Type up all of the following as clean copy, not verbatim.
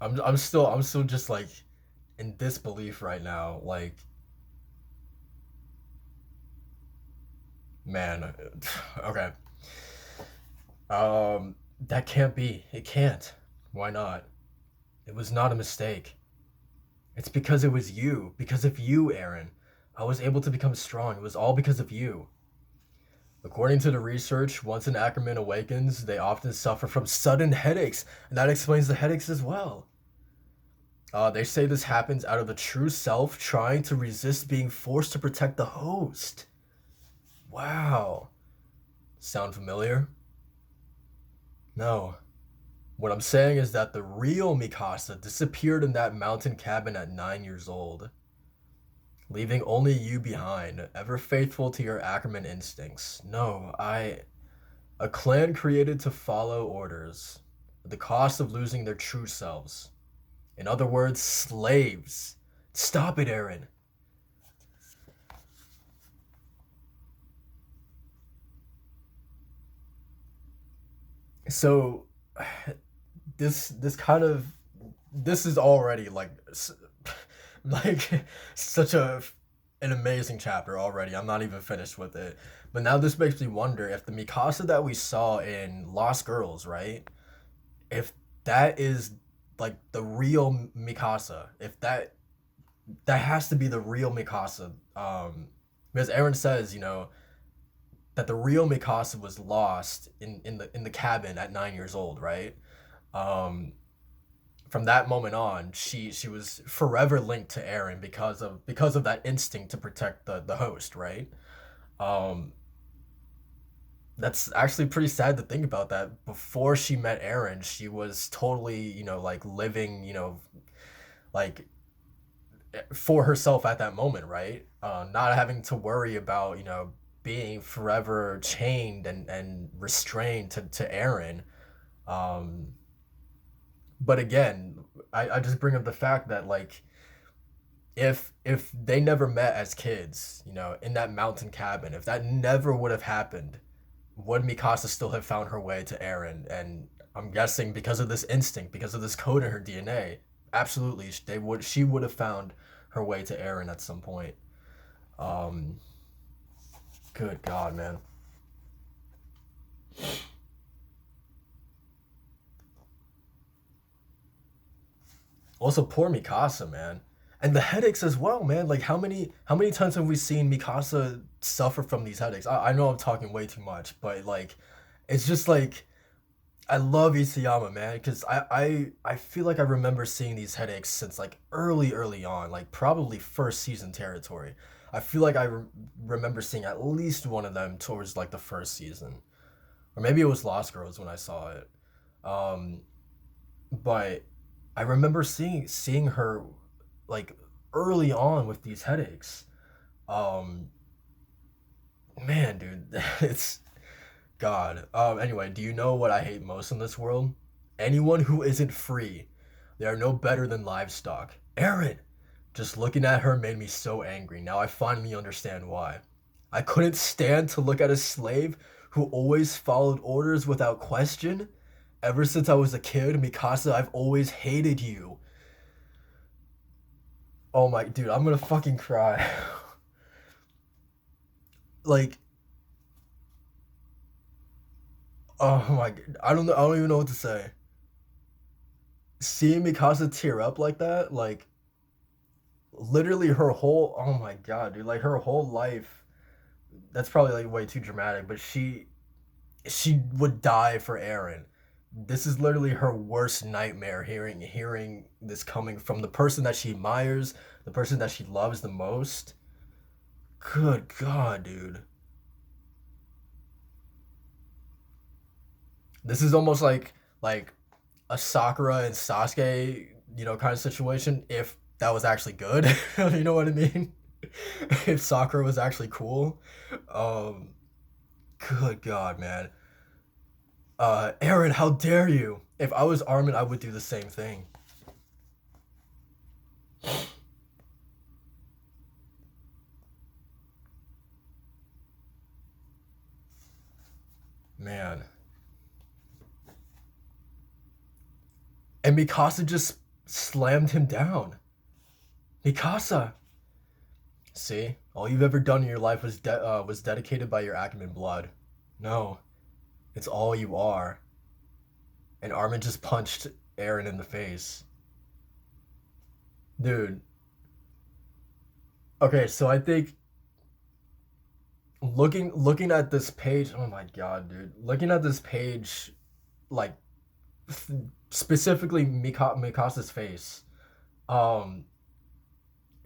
I'm still just like in disbelief right now. Like, man, okay. That can't be. It can't. Why not? It was not a mistake. It's because it was you. Because of you, Aaron. I was able to become strong. It was all because of you. According to the research, once an Ackerman awakens, they often suffer from sudden headaches, and that explains the headaches as well. They say this happens out of the true self trying to resist being forced to protect the host. Wow. Sound familiar? No. What I'm saying is that the real Mikasa disappeared in that mountain cabin at 9 years old, leaving only you behind, ever faithful to your Ackerman instincts. No, I. A clan created to follow orders, at the cost of losing their true selves. In other words, slaves. Stop it, Aaron. So, this kind of this is already like like such a an amazing chapter already. I'm not even finished with it. But now this makes me wonder if the Mikasa that we saw in Lost Girls, right? If that is like the real Mikasa, if that has to be the real Mikasa. Because Aaron says, that the real Mikasa was lost in the cabin at 9 years old, right? Um, from that moment on, she was forever linked to Aaron because of that instinct to protect the host, right? Um, that's actually pretty sad to think about that. Before she met Aaron, she was totally, like living, like for herself at that moment, right? Not having to worry about, being forever chained and restrained to Aaron. Um, but again, I just bring up the fact that like if they never met as kids, in that mountain cabin, if that never would have happened, would Mikasa still have found her way to Eren? And I'm guessing because of this instinct, because of this code in her DNA, absolutely she would have found her way to Eren at some point. Um, Good God, man. Also, poor Mikasa, man, and the headaches as well, man. Like how many times have we seen Mikasa suffer from these headaches? I know I'm talking way too much, but like, it's just like I love Isayama, man, because I feel like I remember seeing these headaches since like early on, like probably first season territory. I feel like remember seeing at least one of them towards like the first season, or maybe it was Lost Girls when I saw it. Um, but I remember seeing her like early on with these headaches. Um, Man, dude, it's God. Anyway, do you know what I hate most in this world? Anyone who isn't free. They are no better than livestock. Aaron! Just looking at her made me so angry. Now I finally understand why. I couldn't stand to look at a slave who always followed orders without question. Ever since I was a kid, Mikasa, I've always hated you. Oh my, dude, I'm gonna fucking cry. Like, oh my, I don't know, I don't even know what to say. Seeing Mikasa tear up like that, like literally her whole, oh my god, dude, like her whole life. That's probably like way too dramatic, but she would die for Aaron. This is literally her worst nightmare, hearing this coming from the person that she admires, the person that she loves the most. Good god, dude. This is almost like a Sakura and Sasuke, kind of situation if that was actually good. You know what I mean? If Sakura was actually cool. Um Good god, man. Aaron, how dare you? If I was Armin, I would do the same thing. Man. And Mikasa just slammed him down. Mikasa. See, all you've ever done in your life was dedicated by your Acumen blood. No, it's all you are. And Armin just punched Aaron in the face. Dude, okay, so I think looking at this page, oh my god, dude. Looking at this page, like specifically Mikasa's face, um,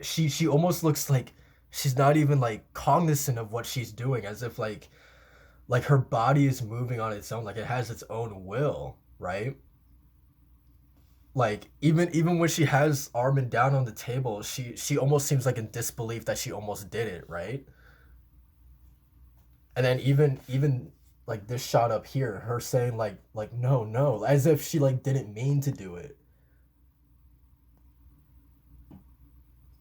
she almost looks like she's not even like cognizant of what she's doing, as if like her body is moving on its own, like it has its own will, right? Like even when she has Armin down on the table, she almost seems like in disbelief that she almost did it, right? And then even like this shot up here, her saying like no no, as if she like didn't mean to do it.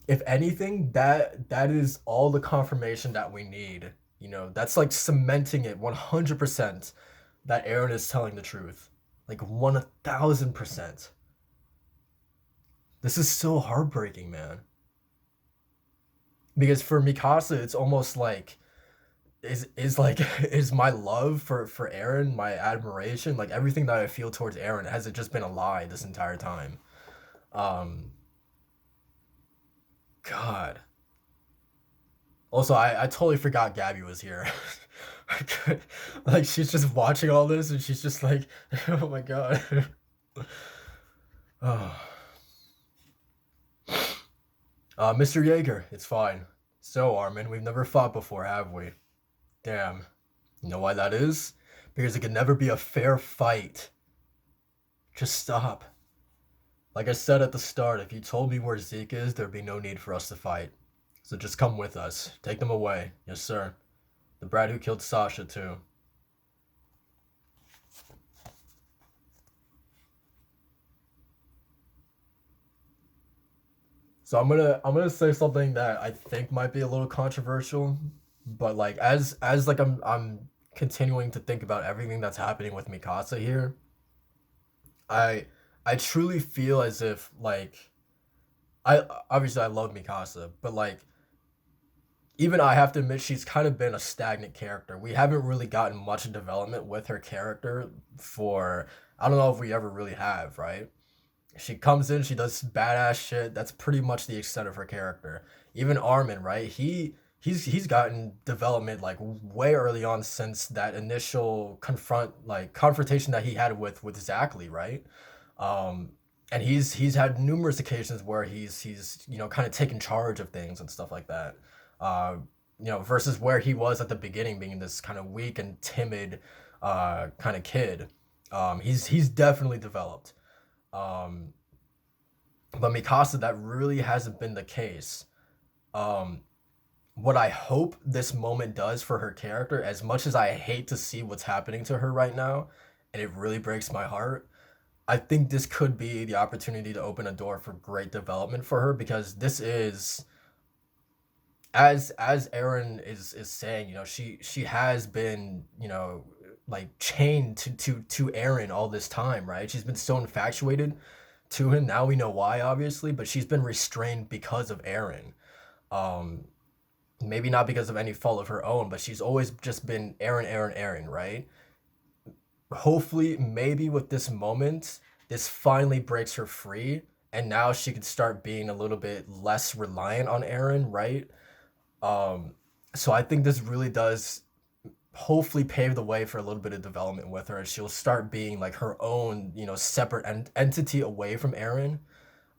If anything, that is all the confirmation that we need. You know, that's like cementing it 100% that Aaron is telling the truth. Like 1000%. This is so heartbreaking, man. Because for Mikasa, it's almost like is like is my love for Aaron, my admiration, like everything that I feel towards Aaron, has it just been a lie this entire time? Um, God. Also, I totally forgot Gabby was here. Like she's just watching all this and she's just like, oh my god. Oh. Mr. Yeager, it's fine. So, Armin, we've never fought before, have we? Damn. You know why that is? Because it can never be a fair fight. Just stop. Like I said at the start, if you told me where Zeke is, there'd be no need for us to fight. So just come with us. Take them away. Yes, sir. The brat who killed Sasha, too. So I'm gonna say something that I think might be a little controversial, but like as like I'm continuing to think about everything that's happening with Mikasa here, I I truly feel as if like I obviously I love Mikasa, but like even I have to admit she's kind of been a stagnant character. We haven't really gotten much development with her character for I don't know if we ever really have, right? She comes in, she does badass shit. That's pretty much the extent of her character. Even Armin, right? He's gotten development like way early on since that initial confrontation that he had with Zachary, right? Um, and he's had numerous occasions where he's kind of taken charge of things and stuff like that. Uh, versus where he was at the beginning, being this kind of weak and timid kind of kid. He's definitely developed. Um, but Mikasa, that really hasn't been the case. Um, what I hope this moment does for her character, as much as I hate to see what's happening to her right now, and it really breaks my heart, I think this could be the opportunity to open a door for great development for her, because this is, as Aaron is saying, she has been, like chained to Aaron all this time, right? She's been so infatuated to him. Now we know why, obviously, but she's been restrained because of Aaron. Um, Maybe not because of any fault of her own, but she's always just been Aaron, Aaron, Aaron, right? Hopefully, maybe with this moment, this finally breaks her free, and now she could start being a little bit less reliant on Aaron, right? Um, so I think this really does hopefully pave the way for a little bit of development with her, and she'll start being like her own, separate entity away from Aaron.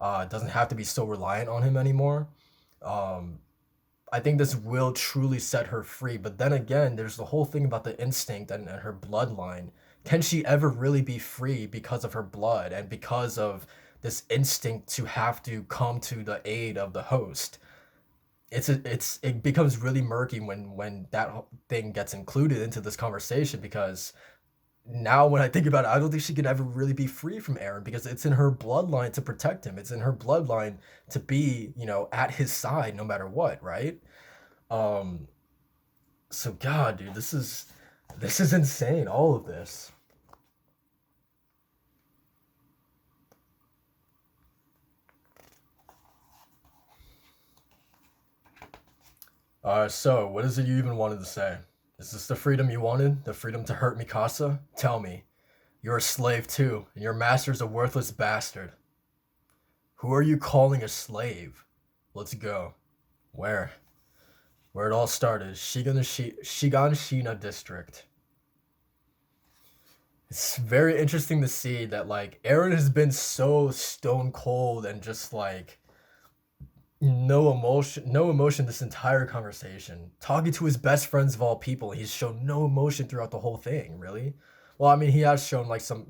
Doesn't have to be so reliant on him anymore. Um, I think this will truly set her free. But then again, there's the whole thing about the instinct and her bloodline. Can she ever really be free because of her blood and because of this instinct to have to come to the aid of the host? It becomes really murky when that thing gets included into this conversation, because now when I think about it, I don't think she can ever really be free from Aaron, because it's in her bloodline to protect him. It's in her bloodline to be, at his side no matter what, right? Um, so God, dude, this is insane. All of this. So what is it you even wanted to say? Is this the freedom you wanted? The freedom to hurt Mikasa? Tell me. You're a slave too, and your master's a worthless bastard. Who are you calling a slave? Let's go. Where? Where it all started. Shiganshina district. It's very interesting to see that like Aaron has been so stone cold and just like no emotion this entire conversation. Talking to his best friends of all people, he's shown no emotion throughout the whole thing, really. Well, I mean, he has shown like some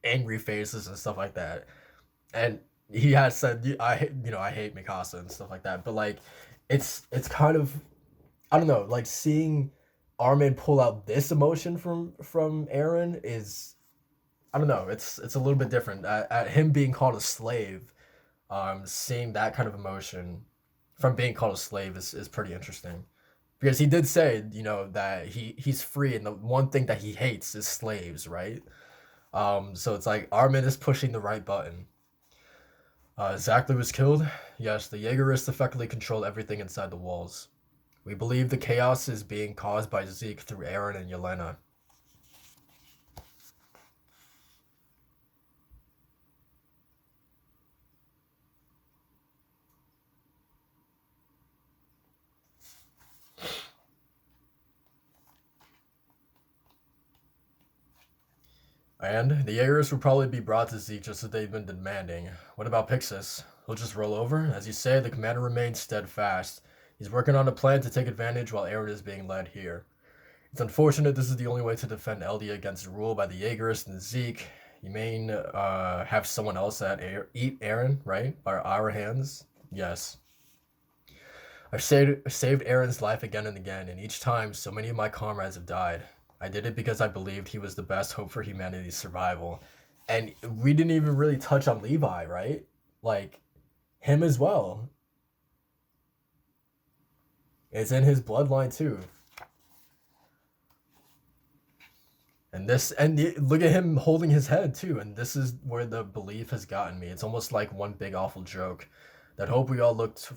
angry faces and stuff like that. And he has said I hate Mikasa and stuff like that, but like it's kind of I don't know, like seeing Armin pull out this emotion from Aaron is I don't know, it's a little bit different. At him being called a slave, seeing that kind of emotion from being called a slave is pretty interesting. Because he did say, that he's free and the one thing that he hates is slaves, right? So it's like Armin is pushing the right button. Zachary was killed. Yes, the Jaegerists effectively control everything inside the walls. We believe the chaos is being caused by Zeke through Aaron and Yelena. And the Jaegers will probably be brought to Zeke just as they've been demanding. What about Pixis? He'll just roll over? As you say, the commander remains steadfast. He's working on a plan to take advantage while Aaron is being led here. It's unfortunate this is the only way to defend Eldia against rule by the Jaegerists and Zeke. You may have someone else eat Aaron, right? By our hands? Yes. I've saved Aaron's life again and again, and each time so many of my comrades have died. I did it because I believed he was the best hope for humanity's survival. And we didn't even really touch on Levi, right? Like, him as well. It's in his bloodline too. Look at him holding his head too, and this is where the belief has gotten me. It's almost like one big awful joke. That hope we all looked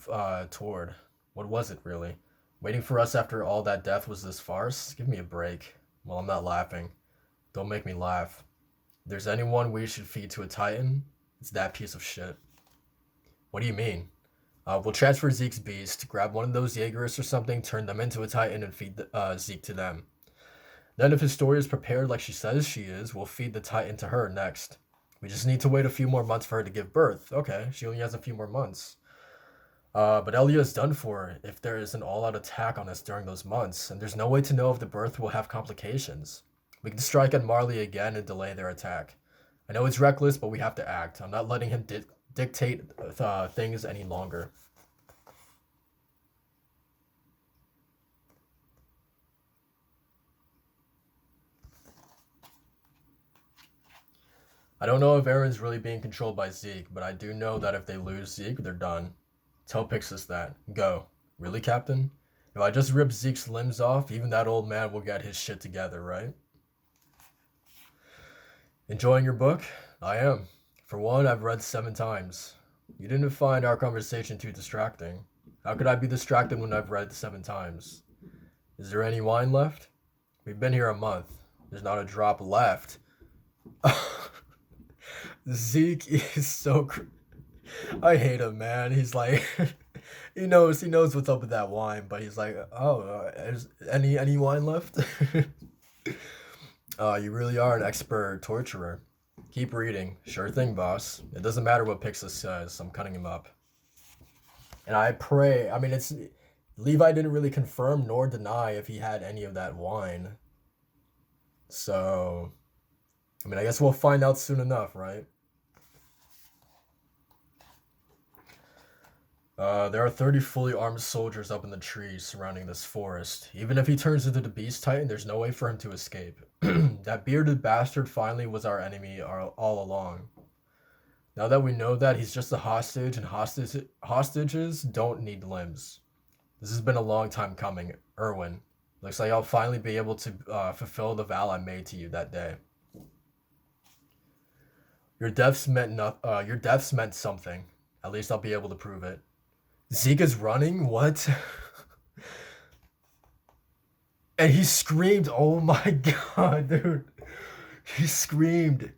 toward. What was it really? Waiting for us after all that death was this farce? Give me a break. Well, I'm not laughing. Don't make me laugh. If there's anyone we should feed to a titan, it's that piece of shit. What do you mean? We'll transfer Zeke's beast, grab one of those Jaegerists or something, turn them into a titan, and feed Zeke to them. Then, if his story is prepared like she says she is, we'll feed the titan to her next. We just need to wait a few more months for her to give birth. Okay, she only has a few more months. But Elia is done for if there is an all-out attack on us during those months, and there's no way to know if the birth will have complications. We can strike at Marley again and delay their attack. I know it's reckless, but we have to act. I'm not letting him dictate things any longer. I don't know if Aaron's really being controlled by Zeke, but I do know that if they lose Zeke, they're done. Tell Pixis that. Go. Really, Captain? If I just rip Zeke's limbs off, even that old man will get his shit together, right? Enjoying your book? I am. For one, I've read 7 times. You didn't find our conversation too distracting. How could I be distracted when I've read 7 times? Is there any wine left? We've been here a month. There's not a drop left. Zeke is so. I hate him, man. He's like, he knows what's up with that wine, but he's like, oh, is any wine left? You really are an expert torturer. Keep reading. Sure thing, boss. It doesn't matter what Pixis says. I'm cutting him up. And I pray. I mean, it's Levi didn't really confirm nor deny if he had any of that wine. So, I mean, I guess we'll find out soon enough, right? There are 30 fully armed soldiers up in the trees surrounding this forest. Even if he turns into the Beast Titan, there's no way for him to escape. That bearded bastard finally was our enemy all along. Now that we know that, he's just a hostage, and hostages don't need limbs. This has been a long time coming, Erwin. Looks like I'll finally be able to fulfill the vow I made to you that day. Your deaths meant something. At least I'll be able to prove it. Zeke is running? What? And he screamed, "Oh my god, dude!" He screamed.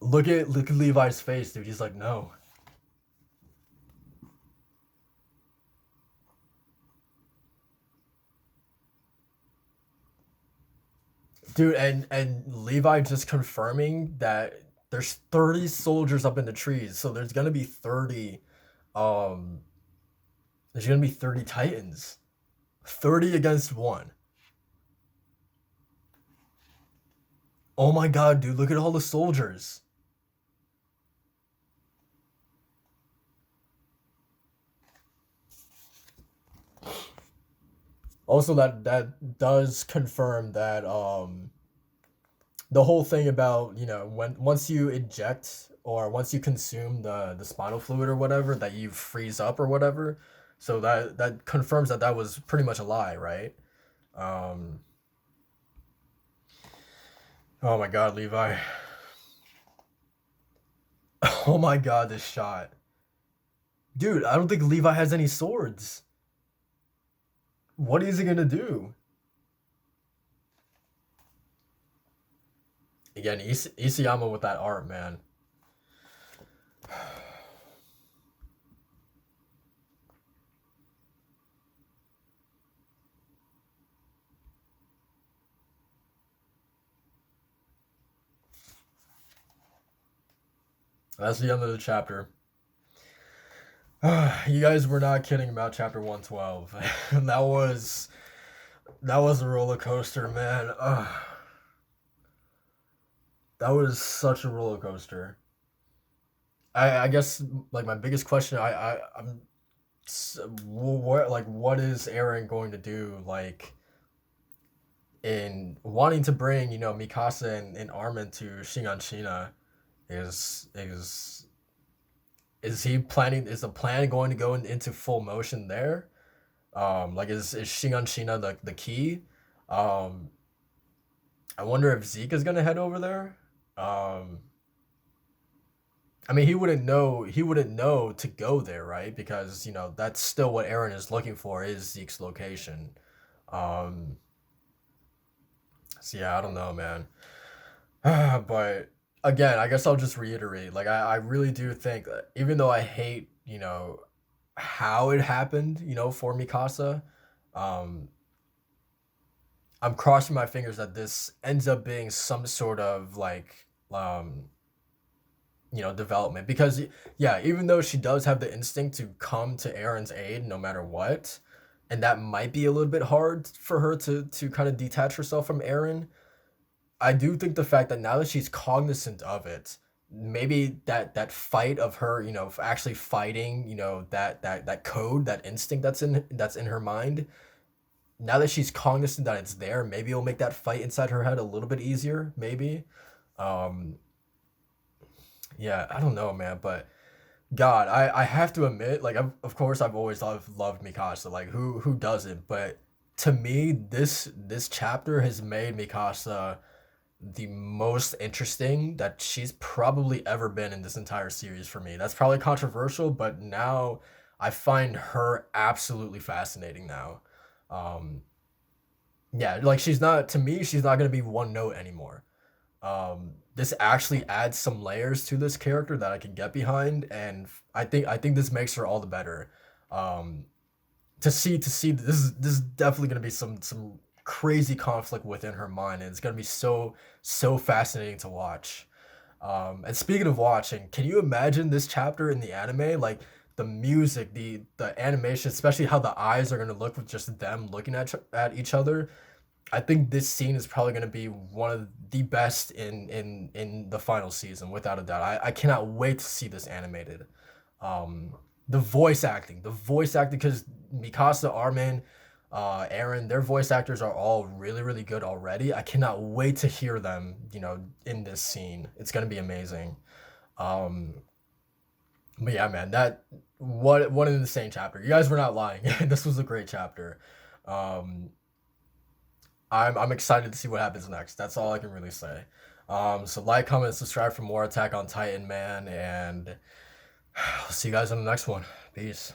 Look at Levi's face, dude. He's like, "No, dude." And Levi just confirming that there's 30 soldiers up in the trees, so um there's gonna be 30 Titans, 30 against one. Oh my god, dude! Look at all the soldiers. Also, that does confirm that the whole thing about when once you eject or once you consume the spinal fluid or whatever that you freeze up or whatever, so that confirms that that was pretty much a lie, right? um oh my god, Levi. Oh my god, this shot, dude. I don't think Levi has any swords. What is he gonna do? Again, Isayama with that art, man. That's the end of the chapter. You guys were not kidding about chapter 112. That was a roller coaster, man. That was such a roller coaster. I guess like my biggest question, I'm what, like, what is Aaron going to do, like, in wanting to bring Mikasa and Armin to Shiganshina? Is he planning? Is the plan going to go into full motion there? Like, is Shiganshina the key? Um, I wonder if Zeke is gonna head over there. Um, I mean, he wouldn't know. He wouldn't know to go there, right? Because that's still what Aaron is looking for, is Zeke's location. Um, so yeah, I don't know, man. But again, I guess I'll just reiterate. Like, I really do think that even though I hate how it happened, for Mikasa, um, I'm crossing my fingers that this ends up being some sort of like development, because yeah, even though she does have the instinct to come to Aaron's aid no matter what, and that might be a little bit hard for her to kind of detach herself from Aaron. I do think the fact that now that she's cognizant of it, maybe that fight of her, actually fighting, that code, that instinct that's in her mind. Now that she's cognizant that it's there, maybe it'll make that fight inside her head a little bit easier. Maybe. Um, yeah, I don't know, man, but God, I have to admit, like, of course, I've always loved Mikasa. Like, who doesn't? But to me, this chapter has made Mikasa the most interesting that she's probably ever been in this entire series for me. That's probably controversial, but now I find her absolutely fascinating now. Um, yeah, like, she's not, to me, she's not gonna be one note anymore. This actually adds some layers to this character that I can get behind, and I think this makes her all the better. Um, to see this is definitely gonna be some crazy conflict within her mind, and it's gonna be so fascinating to watch. And speaking of watching, can you imagine this chapter in the anime? Like, the music, the animation, especially how the eyes are gonna look with just them looking at each other. I think this scene is probably going to be one of the best in the final season, without a doubt. I cannot wait to see this animated. Um, the voice acting, because Mikasa, Armin, Aaron, their voice actors are all really really good already. I cannot wait to hear them, in this scene. It's going to be amazing. Um, but yeah, man, what an insane chapter. You guys were not lying. This was a great chapter. Um, I'm excited to see what happens next. That's all I can really say. So like, comment, subscribe for more Attack on Titan, man, and I'll see you guys on the next one. Peace.